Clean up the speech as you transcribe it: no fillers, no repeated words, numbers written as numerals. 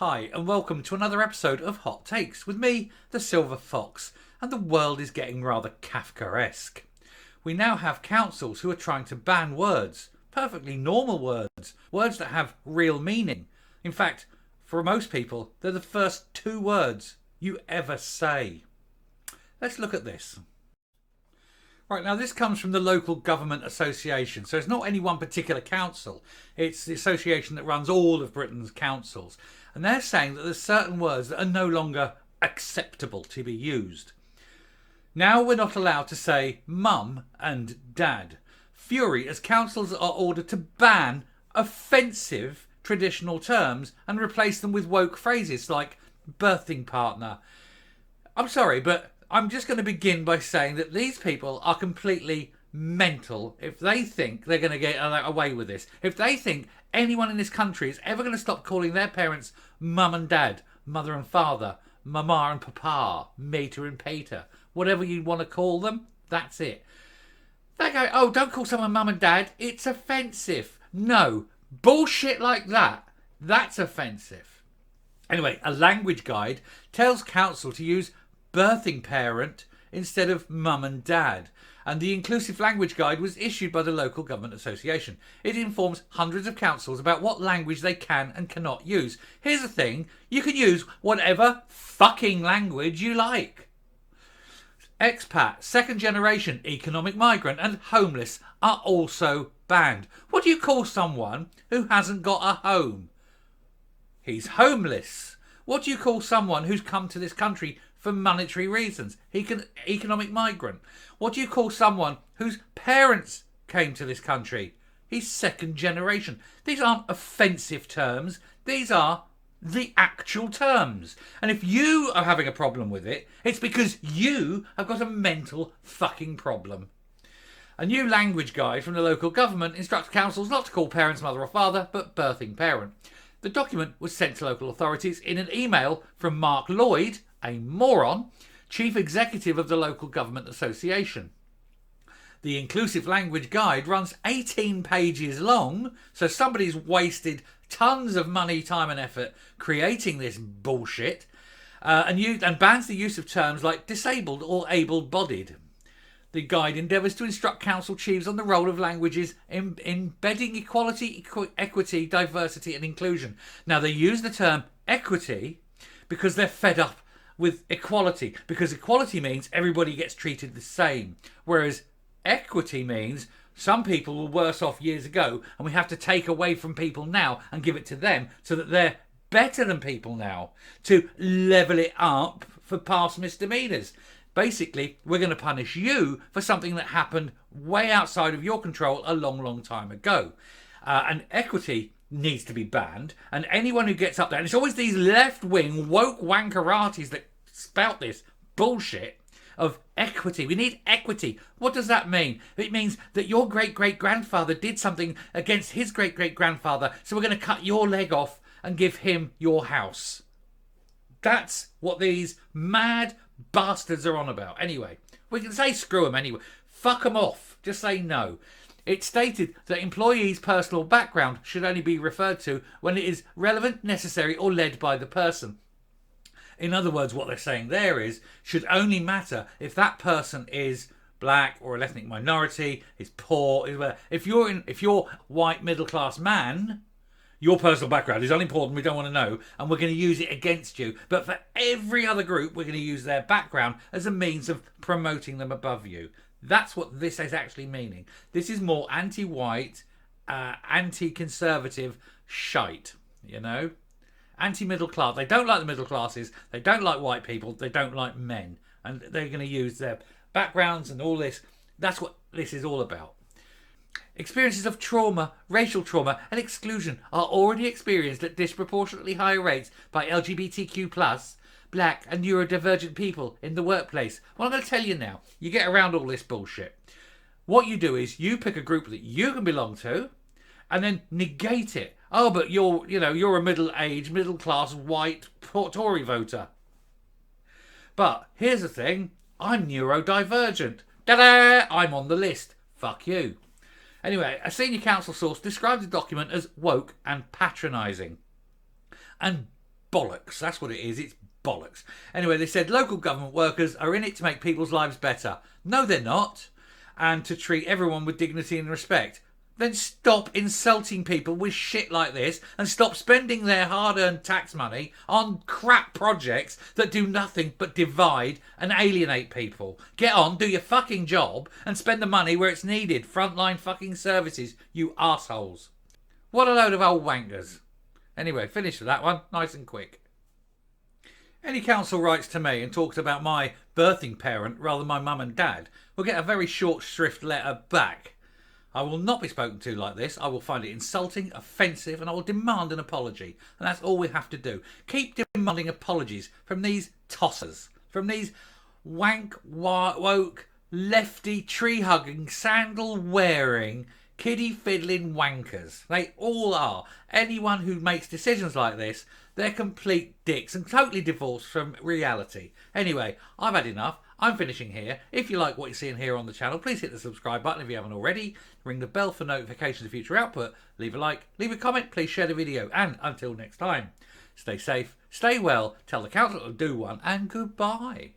Hi, and welcome to another episode of Hot Takes with me, the Silver Fox, and the world is getting rather Kafkaesque. We now have councils who are trying to ban words, perfectly normal words, words that have real meaning. In fact, for most people, they're the first two words you ever say. Let's look at this. Right, now this comes from the Local Government Association, so it's not any one particular council, it's the association that runs all of Britain's councils. And they're saying that there's certain words that are no longer acceptable to be used. Now we're not allowed to say mum and dad. Fury as councils are ordered to ban offensive traditional terms and replace them with woke phrases like birthing partner. I'm sorry, but I'm just going to begin by saying that these people are completely mental if they think they're going to get away with this. If they think anyone in this country is ever going to stop calling their parents mum and dad, mother and father, mama and papa, mater and pater, whatever you want to call them, that's it. They go, oh, don't call someone mum and dad, it's offensive. No, bullshit like that, that's offensive. Anyway, a language guide tells council to use birthing parent instead of mum and dad. And the Inclusive Language Guide was issued by the Local Government Association. It informs hundreds of councils about what language they can and cannot use. Here's the thing, you can use whatever fucking language you like. Expat, second generation, economic migrant and homeless are also banned. What do you call someone who hasn't got a home? He's homeless. What do you call someone who's come to this country for monetary reasons? Economic migrant. What do you call someone whose parents came to this country? He's second generation. These aren't offensive terms. These are the actual terms. And if you are having a problem with it, it's because you have got a mental fucking problem. A new language guide from the local government instructs councils not to call parents mother or father, but birthing parent. The document was sent to local authorities in an email from Mark Lloyd, a moron, Chief Executive of the Local Government Association. The Inclusive Language Guide runs 18 pages long, so somebody's wasted tons of money, time and effort creating this bullshit, and bans the use of terms like disabled or able-bodied. The guide endeavours to instruct council chiefs on the role of languages in embedding equality, equity, diversity and inclusion. Now, they use the term equity because they're fed up with equality, because equality means everybody gets treated the same, whereas equity means some people were worse off years ago and we have to take away from people now and give it to them so that they're better than people now, to level it up for past misdemeanours. Basically, we're going to punish you for something that happened way outside of your control a long, long time ago. And equity needs to be banned, and anyone who gets up there, and it's always these left-wing woke wankeratis that spout this bullshit of equity. We need equity. What does that mean? It means that your great-great-grandfather did something against his great-great-grandfather, so we're going to cut your leg off and give him your house. That's what these mad bastards are on about. Anyway, we can say screw them anyway. Fuck them off. Just say no. It stated that employees' personal background should only be referred to when it is relevant, necessary or led by the person. In other words, what they're saying there is, should only matter if that person is black or an ethnic minority, is poor. If you're white middle class man, your personal background is unimportant, we don't want to know, and we're going to use it against you. But for every other group, we're going to use their background as a means of promoting them above you. That's what this is actually meaning. This is more anti-white, anti-conservative shite, you know? Anti-middle class. They don't like the middle classes. They don't like white people. They don't like men. And they're going to use their backgrounds and all this. That's what this is all about. Experiences of trauma, racial trauma and exclusion are already experienced at disproportionately higher rates by LGBTQ+, black and neurodivergent people in the workplace. Well, I'm going to tell you now, you get around all this bullshit. What you do is you pick a group that you can belong to and then negate it. Oh, but you're a middle-aged, middle-class, white Tory voter. But here's the thing, I'm neurodivergent. Ta-da! I'm on the list. Fuck you. Anyway, a senior council source described the document as woke and patronising. And bollocks. That's what it is. It's bollocks. Anyway, they said local government workers are in it to make people's lives better. No, they're not. And to treat everyone with dignity and respect. Then stop insulting people with shit like this and stop spending their hard-earned tax money on crap projects that do nothing but divide and alienate people. Get on, do your fucking job and spend the money where it's needed. Frontline fucking services, you assholes. What a load of old wankers. Anyway, finished with that one, nice and quick. Any council writes to me and talks about my birthing parent rather than my mum and dad will get a very short shrift letter back. I will not be spoken to like this. I will find it insulting, offensive, and I will demand an apology. And that's all we have to do. Keep demanding apologies from these tossers, from these woke, lefty, tree-hugging, sandal-wearing, kiddie-fiddling wankers. They all are. Anyone who makes decisions like this, they're complete dicks and totally divorced from reality. Anyway, I've had enough. I'm finishing here. If you like what you're seeing here on the channel, please hit the subscribe button if you haven't already. Ring the bell for notifications of future output. Leave a like, leave a comment, please share the video. And until next time, stay safe, stay well, tell the council to do one, and goodbye.